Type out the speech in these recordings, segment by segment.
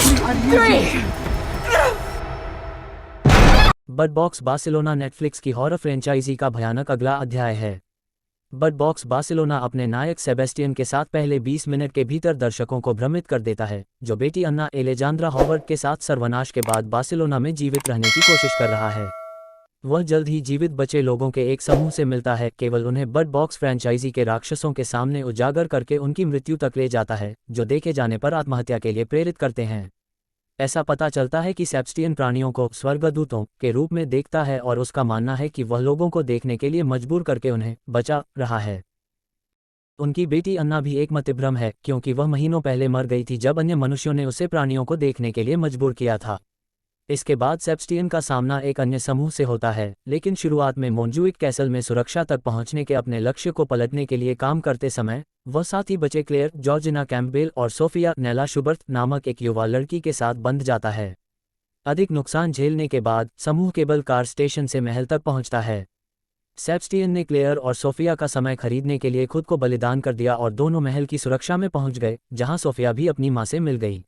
3. Bird box Barcelona Netflix की horror franchise का भयानक अगला अध्याय है। बर्ड बॉक्स बार्सिलोना अपने नायक सेबेस्टियन के साथ पहले 20 मिनट के भीतर दर्शकों को भ्रमित कर देता है, जो बेटी अन्ना एलेजांद्रा हॉवर्ड के साथ सर्वनाश के बाद बार्सिलोना में जीवित रहने की कोशिश कर रहा है। वह जल्द ही जीवित बचे लोगों के एक समूह से मिलता है, केवल उन्हें बर्ड बॉक्स फ्रेंचाइजी के राक्षसों के सामने उजागर करके उनकी मृत्यु तक ले जाता है, जो देखे जाने पर आत्महत्या के लिए प्रेरित करते हैं। ऐसा पता चलता है कि सेबेस्टियन प्राणियों को स्वर्गदूतों के रूप में देखता है और उसका मानना है कि वह लोगों को देखने के लिए मजबूर करके उन्हें बचा रहा है। उनकी बेटी अन्ना भी एक मतिभ्रम है, क्योंकि वह महीनों पहले मर गई थी जब अन्य मनुष्यों ने उसे प्राणियों को देखने के लिए मजबूर किया था। इसके बाद सेबेस्टियन का सामना एक अन्य समूह से होता है, लेकिन शुरुआत में मोंजुइक कैसल में सुरक्षा तक पहुंचने के अपने लक्ष्य को पलटने के लिए काम करते समय वह साथ ही बचे क्लेयर, जॉर्जिना कैम्पबेल और सोफिया नेला शुबर्ट नामक एक युवा लड़की के साथ बंध जाता है। अधिक नुकसान झेलने के बाद समूह केबल कार स्टेशन से महल तक पहुंचता है। सेबेस्टियन ने क्लेयर और सोफिया का समय खरीदने के लिए खुद को बलिदान कर दिया और दोनों महल की सुरक्षा में पहुंच गए, जहां सोफिया भी अपनी मां से मिल गई।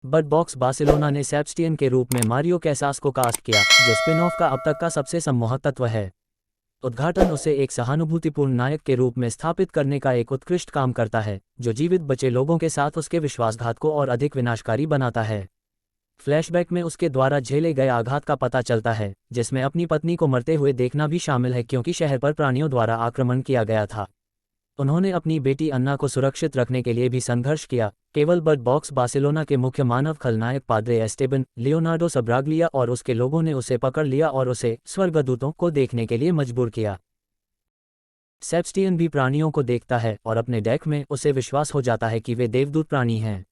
बर्ड बॉक्स बार्सिलोना ने सेबेस्टियन के रूप में मारियो कैसास को कास्ट किया, जो स्पिन ऑफ का अब तक का सबसे सम्मोहक तत्व है। उद्घाटन उसे एक सहानुभूतिपूर्ण नायक के रूप में स्थापित करने का एक उत्कृष्ट काम करता है, जो जीवित बचे लोगों के साथ उसके विश्वासघात को और अधिक विनाशकारी बनाता है। फ्लैशबैक में उसके द्वारा झेले गए आघात का पता चलता है, जिसमें अपनी पत्नी को मरते हुए देखना भी शामिल है, क्योंकि शहर पर प्राणियों द्वारा आक्रमण किया गया था। उन्होंने अपनी बेटी अन्ना को सुरक्षित रखने के लिए भी संघर्ष किया। केवल बर्ड बॉक्स बार्सिलोना के मुख्य मानव खलनायक पाद्रे एस्टेबन लियोनार्डो सब्राग्लिया और उसके लोगों ने उसे पकड़ लिया और उसे स्वर्गदूतों को देखने के लिए मजबूर किया। सेबेस्टियन भी प्राणियों को देखता है और अपने डेक में उसे विश्वास हो जाता है कि वे देवदूत प्राणी हैं।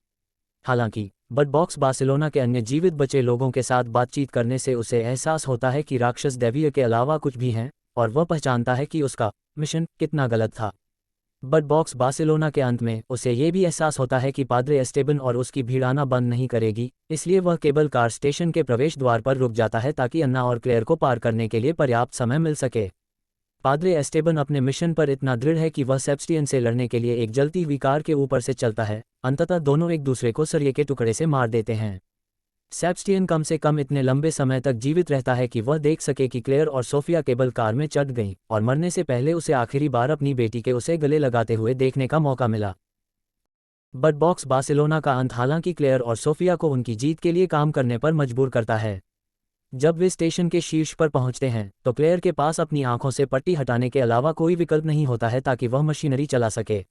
हालांकि बर्ड बॉक्स बार्सिलोना के अन्य जीवित बचे लोगों के साथ बातचीत करने से उसे एहसास होता है कि राक्षस दैवीय के अलावा कुछ भी हैं, और वह पहचानता है कि उसका मिशन कितना गलत था। बर्ड बॉक्स बार्सिलोना के अंत में उसे ये भी एहसास होता है कि पाद्रे एस्टेबन और उसकी भीड़ आना बंद नहीं करेगी, इसलिए वह केबल कार स्टेशन के प्रवेश द्वार पर रुक जाता है ताकि अन्ना और क्लेयर को पार करने के लिए पर्याप्त समय मिल सके। पाद्रे एस्टेबन अपने मिशन पर इतना दृढ़ है कि वह सेबेस्टियन से लड़ने के लिए एक जलती हुई कार के ऊपर से चलता है। अंततः दोनों एक दूसरे को सरिये के टुकड़े से मार देते हैं। सेबेस्टियन कम से कम इतने लंबे समय तक जीवित रहता है कि वह देख सके कि क्लेयर और सोफिया केबल कार में चढ़ गईं, और मरने से पहले उसे आखिरी बार अपनी बेटी के उसे गले लगाते हुए देखने का मौका मिला। बर्ड बॉक्स बार्सिलोना का अंत हालांकि क्लेयर और सोफिया को उनकी जीत के लिए काम करने पर मजबूर करता है। जब वे स्टेशन के शीर्ष पर पहुंचते हैं तो क्लेयर के पास अपनी आंखों से पट्टी हटाने के अलावा कोई विकल्प नहीं होता है ताकि वह मशीनरी चला सके।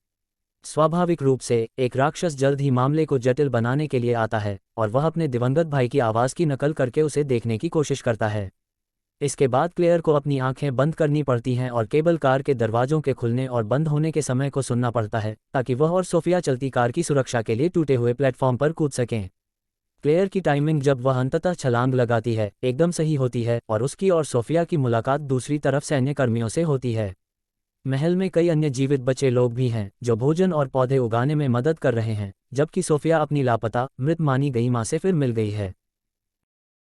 स्वाभाविक रूप से एक राक्षस जल्द ही मामले को जटिल बनाने के लिए आता है और वह अपने दिवंगत भाई की आवाज़ की नकल करके उसे देखने की कोशिश करता है। इसके बाद क्लेयर को अपनी आंखें बंद करनी पड़ती हैं और केबल कार के दरवाजों के खुलने और बंद होने के समय को सुनना पड़ता है ताकि वह और सोफिया चलती कार की सुरक्षा के लिए टूटे हुए प्लेटफॉर्म पर कूद सकें। क्लेयर की टाइमिंग जब वह अंततः छलांग लगाती है एकदम सही होती है और उसकी और सोफिया की मुलाकात दूसरी तरफ सैन्य कर्मियों से होती है। महल में कई अन्य जीवित बचे लोग भी हैं जो भोजन और पौधे उगाने में मदद कर रहे हैं, जबकि सोफिया अपनी लापता मृत मानी गई मां से फिर मिल गई है।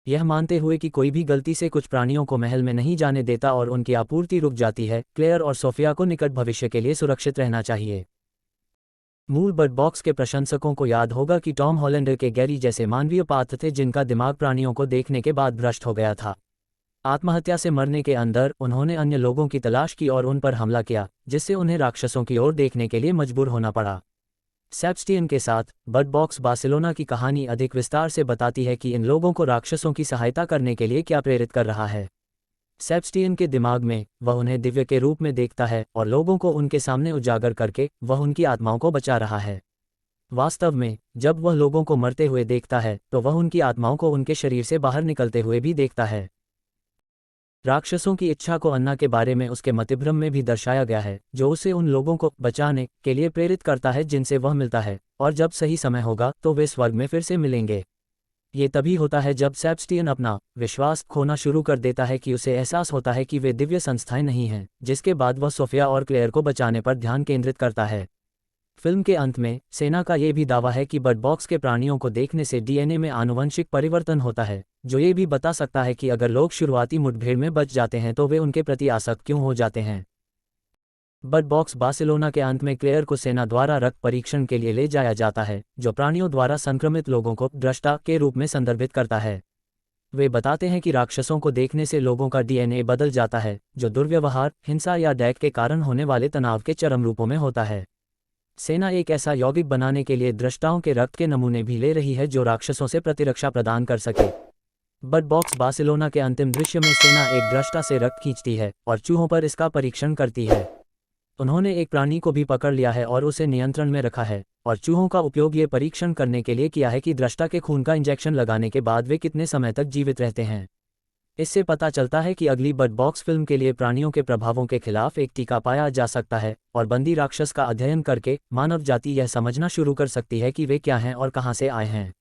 यह मानते हुए कि कोई भी गलती से कुछ प्राणियों को महल में नहीं जाने देता और उनकी आपूर्ति रुक जाती है, क्लेयर और सोफिया को निकट भविष्य के लिए सुरक्षित रहना चाहिए। मूल बर्ड बॉक्स के प्रशंसकों को याद होगा कि टॉम हॉलैंडर के गैरी जैसे मानवीय पात्र थे जिनका दिमाग प्राणियों को देखने के बाद भ्रष्ट हो गया था। आत्महत्या से मरने के अंदर उन्होंने अन्य लोगों की तलाश की और उन पर हमला किया, जिससे उन्हें राक्षसों की ओर देखने के लिए मजबूर होना पड़ा। सेबेस्टियन के साथ बर्ड बॉक्स बार्सिलोना की कहानी अधिक विस्तार से बताती है कि इन लोगों को राक्षसों की सहायता करने के लिए क्या प्रेरित कर रहा है। सेबेस्टियन के दिमाग में वह उन्हें दिव्य के रूप में देखता है और लोगों को उनके सामने उजागर करके वह उनकी आत्माओं को बचा रहा है। वास्तव में जब वह लोगों को मरते हुए देखता है तो वह उनकी आत्माओं को उनके शरीर से बाहर निकलते हुए भी देखता है। राक्षसों की इच्छा को अन्ना के बारे में उसके मतिभ्रम में भी दर्शाया गया है, जो उसे उन लोगों को बचाने के लिए प्रेरित करता है जिनसे वह मिलता है, और जब सही समय होगा तो वे स्वर्ग में फिर से मिलेंगे। ये तभी होता है जब सेबेस्टियन अपना विश्वास खोना शुरू कर देता है कि उसे एहसास होता है कि वे दिव्य संस्थाएं नहीं हैं, जिसके बाद वह सोफिया और क्लेयर को बचाने पर ध्यान केंद्रित करता है। फिल्म के अंत में सेना का ये भी दावा है कि बर्ड बॉक्स के प्राणियों को देखने से डीएनए में आनुवंशिक परिवर्तन होता है, जो ये भी बता सकता है कि अगर लोग शुरुआती मुठभेड़ में बच जाते हैं तो वे उनके प्रति आसक्त क्यों हो जाते हैं। बट बॉक्स बार्सिलोना के अंत में क्लेयर को सेना द्वारा रक्त परीक्षण के लिए ले जाया जाता है, जो प्राणियों द्वारा संक्रमित लोगों को दृष्टा के रूप में संदर्भित करता है। वे बताते हैं कि राक्षसों को देखने से लोगों का डीएनए बदल जाता है, जो दुर्व्यवहार, हिंसा या डैक के कारण होने वाले तनाव के चरम रूपों में होता है। सेना एक ऐसा यौगिक बनाने के लिए दृष्टाओं के रक्त के नमूने भी ले रही है जो राक्षसों से प्रतिरक्षा प्रदान कर सके। बट बॉक्स बार्सिलोना के अंतिम दृश्य में सेना एक दृष्टा से रक्त खींचती है और चूहों पर इसका परीक्षण करती है। उन्होंने एक प्राणी को भी पकड़ लिया है और उसे नियंत्रण में रखा है, और चूहों का उपयोग ये परीक्षण करने के लिए किया है कि दृष्टा के खून का इंजेक्शन लगाने के बाद वे कितने समय तक जीवित रहते हैं। इससे पता चलता है कि अगली बर्ड बॉक्स फिल्म के लिए प्राणियों के प्रभावों के खिलाफ एक टीका पाया जा सकता है, और बंदी राक्षस का अध्ययन करके मानव जाति यह समझना शुरू कर सकती है कि वे क्या हैं और कहां से आए हैं।